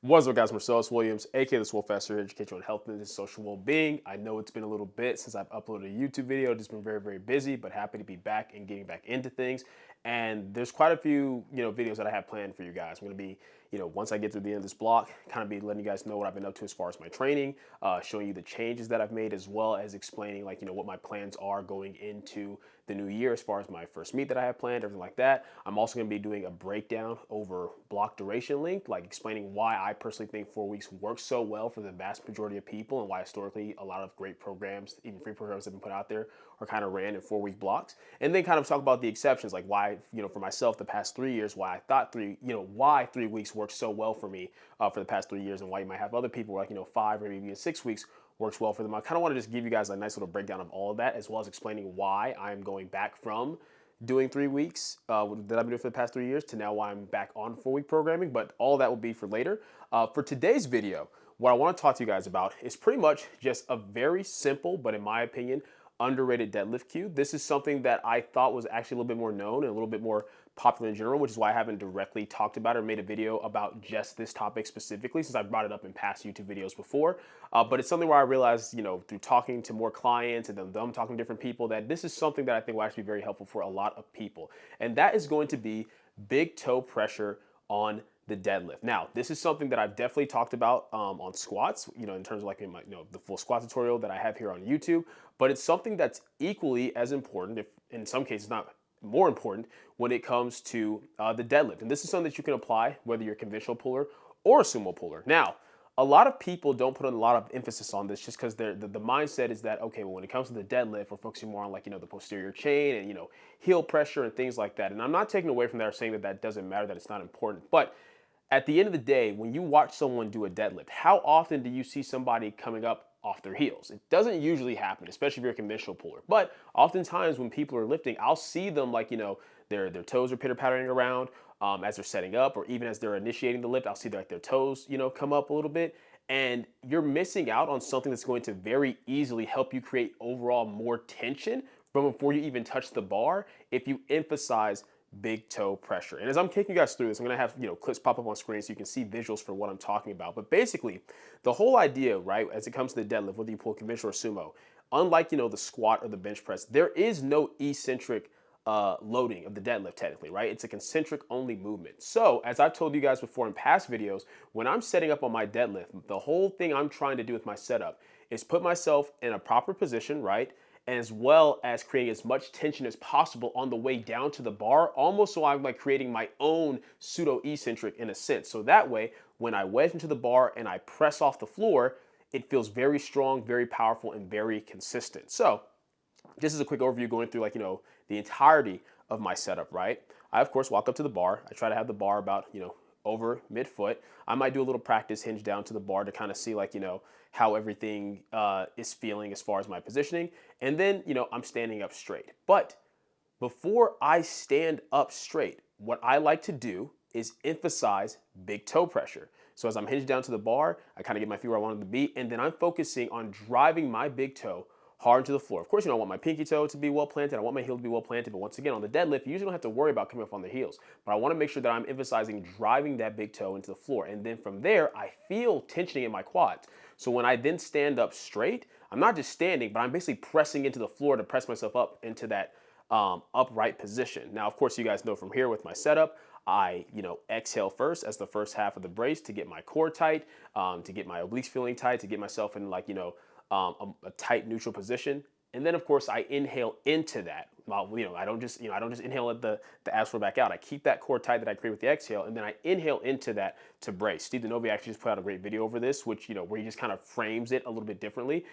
What's up, guys? Marcellus Williams, aka TheSwolefessor, educate you on health, fitness, social well-being. I know it's been a little bit since I've uploaded a YouTube video. Just been very, very busy, but happy to be back and getting back into things. And there's quite a few, videos that I have planned for you guys. I'm gonna be, once I get to the end of this block, kind of be letting you guys know what I've been up to as far as my training, showing you the changes that I've made, as well as explaining what my plans are going into the new year as far as my first meet that I have planned, everything like that. I'm also going to be doing a breakdown over block duration length, like explaining why I personally think 4 weeks works so well for the vast majority of people and why historically a lot of great programs, even free programs that have been put out there, are kind of ran in 4 week blocks. And then kind of talk about the exceptions, like why, for myself, the past 3 years, why I thought why 3 weeks worked so well for me for the past 3 years, and why you might have other people like, 5 or maybe even 6 weeks works well for them. I kind of want to just give you guys a nice little breakdown of all of that, as well as explaining why I'm going back from doing 3 weeks that I've been doing for the past 3 years to now why I'm back on 4 week programming. But all that will be for later. For today's video, what I want to talk to you guys about is pretty much just a very simple, but in my opinion, underrated deadlift cue. This is something that I thought was actually a little bit more known and a little bit more popular in general, which is why I haven't directly talked about it or made a video about just this topic specifically, since I brought it up in past YouTube videos before. But it's something where I realized, through talking to more clients and then them talking to different people, that this is something that I think will actually be very helpful for a lot of people. And that is going to be big toe pressure on the deadlift. Now, this is something that I've definitely talked about on squats, in terms of like in my, the full squat tutorial that I have here on YouTube, but it's something that's equally as important, if in some cases not more important, when it comes to the deadlift. And this is something that you can apply whether you're a conventional puller or a sumo puller. Now, a lot of people don't put a lot of emphasis on this just because the mindset is that, okay, well, when it comes to the deadlift, we're focusing more on like, the posterior chain and, heel pressure and things like that. And I'm not taking away from that or saying that that doesn't matter, that it's not important. But at the end of the day, when you watch someone do a deadlift, how often do you see somebody coming up off their heels? It doesn't usually happen, especially if you're a conventional puller. But oftentimes when people are lifting, I'll see them like, their toes are pitter-pattering around as they're setting up, or even as they're initiating the lift, I'll see like their toes, come up a little bit. And you're missing out on something that's going to very easily help you create overall more tension from before you even touch the bar if you emphasize big toe pressure. And as I'm taking you guys through this, I'm gonna have clips pop up on screen so you can see visuals for what I'm talking about. But basically, the whole idea, right, as it comes to the deadlift, whether you pull conventional or sumo, unlike the squat or the bench press, there is no eccentric loading of the deadlift technically, right? It's a concentric only movement. So as I've told you guys before in past videos, when I'm setting up on my deadlift, the whole thing I'm trying to do with my setup is put myself in a proper position, right? As well as creating as much tension as possible on the way down to the bar, almost so I'm like creating my own pseudo eccentric in a sense. So that way, when I wedge into the bar and I press off the floor, it feels very strong, very powerful, and very consistent. So just as a quick overview going through like, the entirety of my setup, right? I of course walk up to the bar. I try to have the bar about, over midfoot. I might do a little practice hinge down to the bar to kind of see like, how everything is feeling as far as my positioning. And then, I'm standing up straight. But before I stand up straight, what I like to do is emphasize big toe pressure. So as I'm hinged down to the bar, I kind of get my feet where I want them to be, and then I'm focusing on driving my big toe hard into the floor. Of course, I want my pinky toe to be well planted. I want my heel to be well planted. But once again, on the deadlift, you usually don't have to worry about coming up on the heels. But I want to make sure that I'm emphasizing driving that big toe into the floor. And then from there, I feel tensioning in my quads. So when I then stand up straight, I'm not just standing, but I'm basically pressing into the floor to press myself up into that upright position. Now, of course, you guys know from here with my setup, I, exhale first as the first half of the brace to get my core tight, to get my obliques feeling tight, to get myself in like, a tight neutral position. And then of course I inhale into that. I don't just inhale let the abs flow back out. I keep that core tight that I create with the exhale, and then I inhale into that to brace. Steve DeNovi actually just put out a great video over this, which, where he just kind of frames it a little bit differently.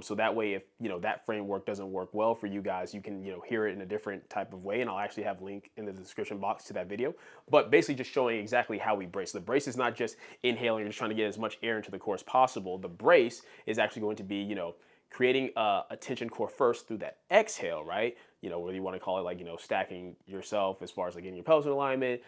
So that way, if, that framework doesn't work well for you guys, you can, hear it in a different type of way. And I'll actually have a link in the description box to that video. But basically just showing exactly how we brace. The brace is not just inhaling, you're just trying to get as much air into the core as possible. The brace is actually going to be, creating a tension core first through that exhale, right? Whether you want to call it like, stacking yourself as far as like getting your pelvis in alignment,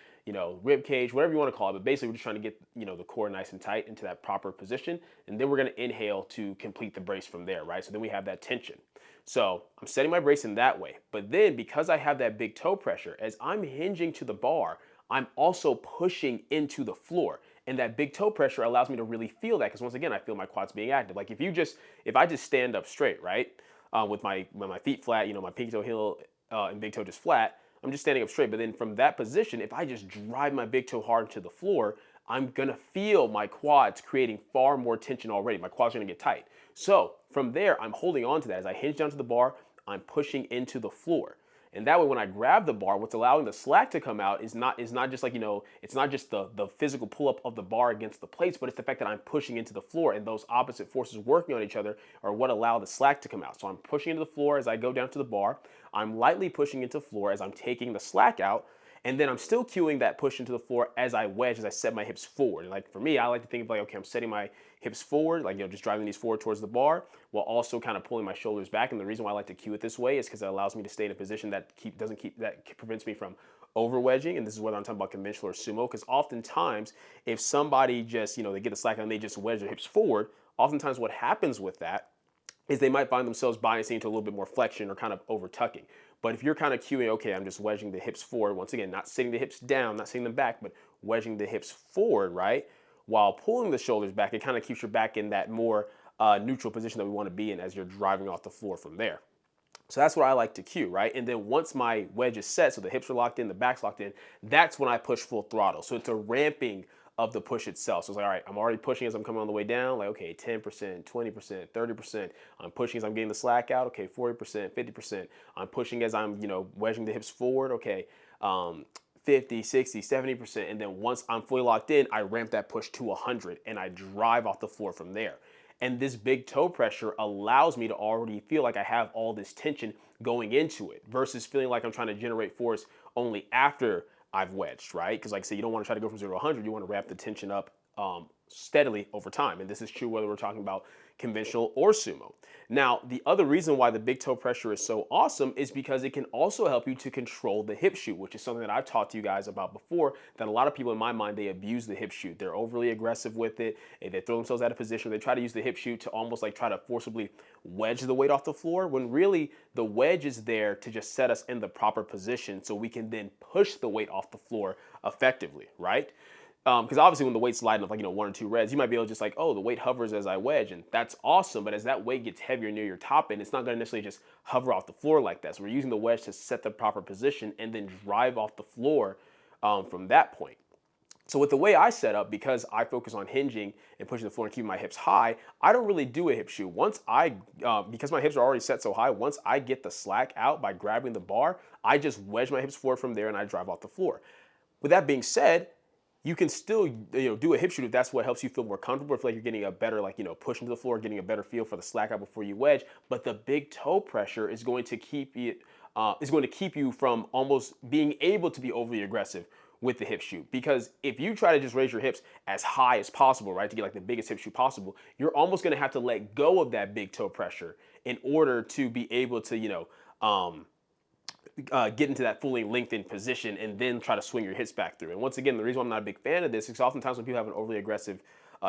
rib cage, whatever you want to call it. But basically we're just trying to get, the core nice and tight into that proper position. And then we're going to inhale to complete the brace from there, right? So then we have that tension. So I'm setting my brace in that way. But then because I have that big toe pressure, as I'm hinging to the bar, I'm also pushing into the floor. And that big toe pressure allows me to really feel that, because once again, I feel my quads being active. Like if I just stand up straight, right, with my feet flat, my pinky toe heel and big toe just flat, I'm just standing up straight. But then from that position, if I just drive my big toe hard to the floor, I'm gonna feel my quads creating far more tension already. My quads are gonna get tight. So from there, I'm holding on to that. As I hinge down to the bar, I'm pushing into the floor. And that way, when I grab the bar, what's allowing the slack to come out is not just like, it's not just the physical pull up of the bar against the plates, but it's the fact that I'm pushing into the floor, and those opposite forces working on each other are what allow the slack to come out. So I'm pushing into the floor as I go down to the bar. I'm lightly pushing into the floor as I'm taking the slack out. And then I'm still cueing that push into the floor as I wedge, as I set my hips forward. And like for me, I like to think of like, okay, I'm setting my hips forward, like, just driving these forward towards the bar while also kind of pulling my shoulders back. And the reason why I like to cue it this way is because it allows me to stay in a position that prevents me from over wedging. And this is whether I'm talking about conventional or sumo, because oftentimes if somebody just, they get the slack and they just wedge their hips forward, oftentimes what happens with that is they might find themselves biasing to a little bit more flexion or kind of over tucking. But if you're kind of cueing, okay, I'm just wedging the hips forward, once again, not sitting the hips down, not sitting them back, but wedging the hips forward, right? While pulling the shoulders back, it kind of keeps your back in that more neutral position that we want to be in as you're driving off the floor from there. So that's what I like to cue, right? And then once my wedge is set, so the hips are locked in, the back's locked in, that's when I push full throttle. So it's a ramping of the push itself. So it's like, all right, I'm already pushing as I'm coming on the way down, like, okay, 10%, 20%, 30%. I'm pushing as I'm getting the slack out, okay, 40%, 50%. I'm pushing as I'm, wedging the hips forward, okay, 50, 60, 70%. And then once I'm fully locked in, I ramp that push to 100 and I drive off the floor from there. And this big toe pressure allows me to already feel like I have all this tension going into it versus feeling like I'm trying to generate force only after I've wedged, right? Because like I said, you don't want to try to go from 0 to 100. You want to ramp the tension up steadily over time. And this is true whether we're talking about conventional or sumo. Now, the other reason why the big toe pressure is so awesome is because it can also help you to control the hip shoot, which is something that I've talked to you guys about before, that a lot of people in my mind, they abuse the hip shoot. They're overly aggressive with it. They throw themselves out of position. They try to use the hip shoot to almost like try to forcibly wedge the weight off the floor, when really the wedge is there to just set us in the proper position so we can then push the weight off the floor effectively, right? Because obviously when the weight's light enough, like, 1 or 2 reps, you might be able to just like, oh, the weight hovers as I wedge, and that's awesome. But as that weight gets heavier near your top end, it's not going to necessarily just hover off the floor like that. So we're using the wedge to set the proper position and then drive off the floor from that point. So with the way I set up, because I focus on hinging and pushing the floor and keeping my hips high, I don't really do a hip shoot. Because my hips are already set so high, once I get the slack out by grabbing the bar, I just wedge my hips forward from there and I drive off the floor. With that being said, you can still do a hip shoot if that's what helps you feel more comfortable. If like you're getting a better push into the floor, getting a better feel for the slack out before you wedge. But the big toe pressure is going to keep you from almost being able to be overly aggressive with the hip shoot. Because if you try to just raise your hips as high as possible, right, to get like the biggest hip shoot possible, you're almost going to have to let go of that big toe pressure in order to be able to get into that fully lengthened position and then try to swing your hips back through. And once again, the reason why I'm not a big fan of this is oftentimes when people have an overly aggressive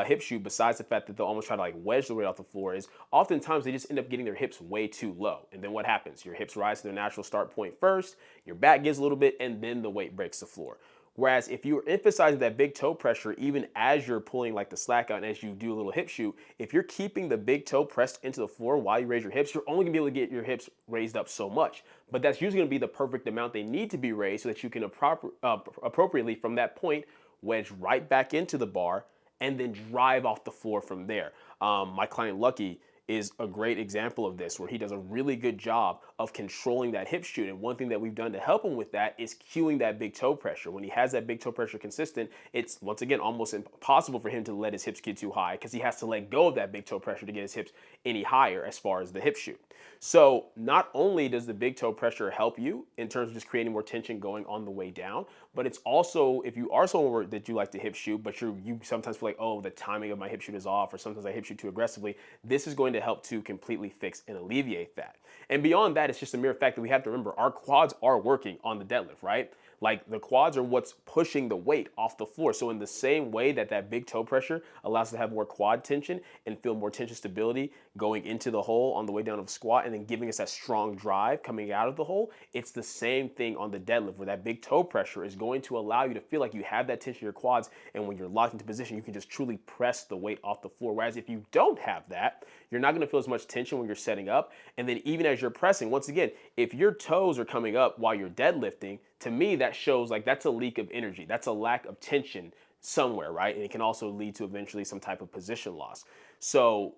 hip shoot, besides the fact that they'll almost try to like wedge the weight off the floor, is oftentimes they just end up getting their hips way too low. And then what happens? Your hips rise to their natural start point first, your back gives a little bit, and then the weight breaks the floor. Whereas if you're emphasizing that big toe pressure, even as you're pulling like the slack out and as you do a little hip shoot, if you're keeping the big toe pressed into the floor while you raise your hips, you're only gonna be able to get your hips raised up so much. But that's usually gonna be the perfect amount they need to be raised so that you can appropriately from that point wedge right back into the bar and then drive off the floor from there. My client Lucky is a great example of this, where he does a really good job of controlling that hip shoot. And one thing that we've done to help him with that is cueing that big toe pressure. When he has that big toe pressure consistent, it's once again almost impossible for him to let his hips get too high, because he has to let go of that big toe pressure to get his hips any higher as far as the hip shoot. So not only does the big toe pressure help you in terms of just creating more tension going on the way down, but it's also, if you are someone that you like to hip shoot, but you sometimes feel like, oh, the timing of my hip shoot is off, or sometimes I hip shoot too aggressively, this is going to help to completely fix and alleviate that. And beyond that, it's just a mere fact that we have to remember our quads are working on the deadlift, right? Like the quads are what's pushing the weight off the floor. So in the same way that that big toe pressure allows us to have more quad tension and feel more tension stability going into the hole on the way down of squat and then giving us that strong drive coming out of the hole, it's the same thing on the deadlift where that big toe pressure is going to allow you to feel like you have that tension in your quads, and when you're locked into position, you can just truly press the weight off the floor. Whereas if you don't have that, you're not gonna feel as much tension when you're setting up. And then even as you're pressing, once again, if your toes are coming up while you're deadlifting, to me, that shows like that's a leak of energy. That's a lack of tension somewhere, right? And it can also lead to eventually some type of position loss. So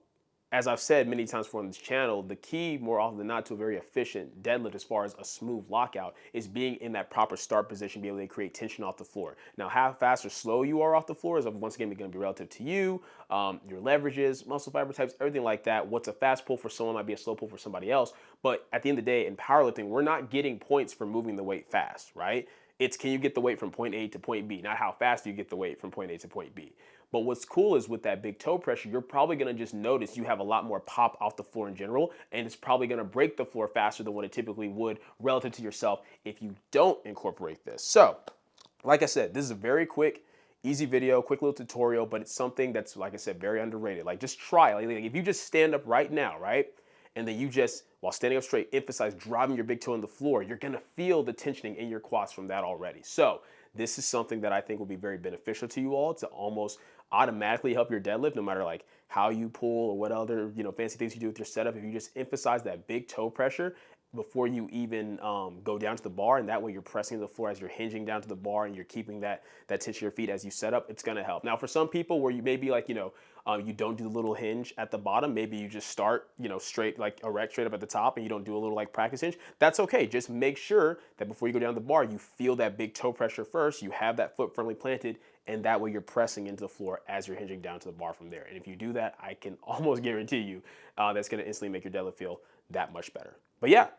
as I've said many times before on this channel, the key more often than not to a very efficient deadlift as far as a smooth lockout is being in that proper start position, being able to create tension off the floor. Now, how fast or slow you are off the floor is once again going to be relative to you, your leverages, muscle fiber types, everything like that. What's a fast pull for someone might be a slow pull for somebody else. But at the end of the day, in powerlifting, we're not getting points for moving the weight fast, right? It's can you get the weight from point A to point B, not how fast you get the weight from point A to point B. But what's cool is with that big toe pressure, you're probably gonna just notice you have a lot more pop off the floor in general, and it's probably gonna break the floor faster than what it typically would relative to yourself if you don't incorporate this. So, like I said, this is a very quick, easy video, quick little tutorial, but it's something that's, like I said, very underrated. Like just try it. Like if you just stand up right now, right? And then you just, while standing up straight, emphasize driving your big toe on the floor, you're gonna feel the tensioning in your quads from that already. So this is something that I think will be very beneficial to you all to almost automatically help your deadlift, no matter like how you pull or what other fancy things you do with your setup. If you just emphasize that big toe pressure before you even go down to the bar, and that way you're pressing the floor as you're hinging down to the bar and you're keeping that tension of your feet as you set up, it's gonna help. Now for some people where you may be like, you don't do the little hinge at the bottom, maybe you just start, straight, like erect straight up at the top, and you don't do a little like practice hinge, that's okay. Just make sure that before you go down the bar, you feel that big toe pressure first, you have that foot firmly planted, and that way you're pressing into the floor as you're hinging down to the bar from there. And if you do that, I can almost guarantee you that's gonna instantly make your deadlift feel that much better. But yeah,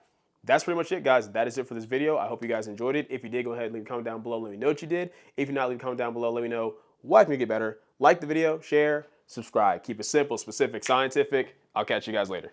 that's pretty much it, guys. That is it for this video. I hope you guys enjoyed it. If you did, go ahead and leave a comment down below. Let me know what you did. If you're not, leave a comment down below. Let me know what can we get better. Like the video, share, subscribe. Keep it simple, specific, scientific. I'll catch you guys later.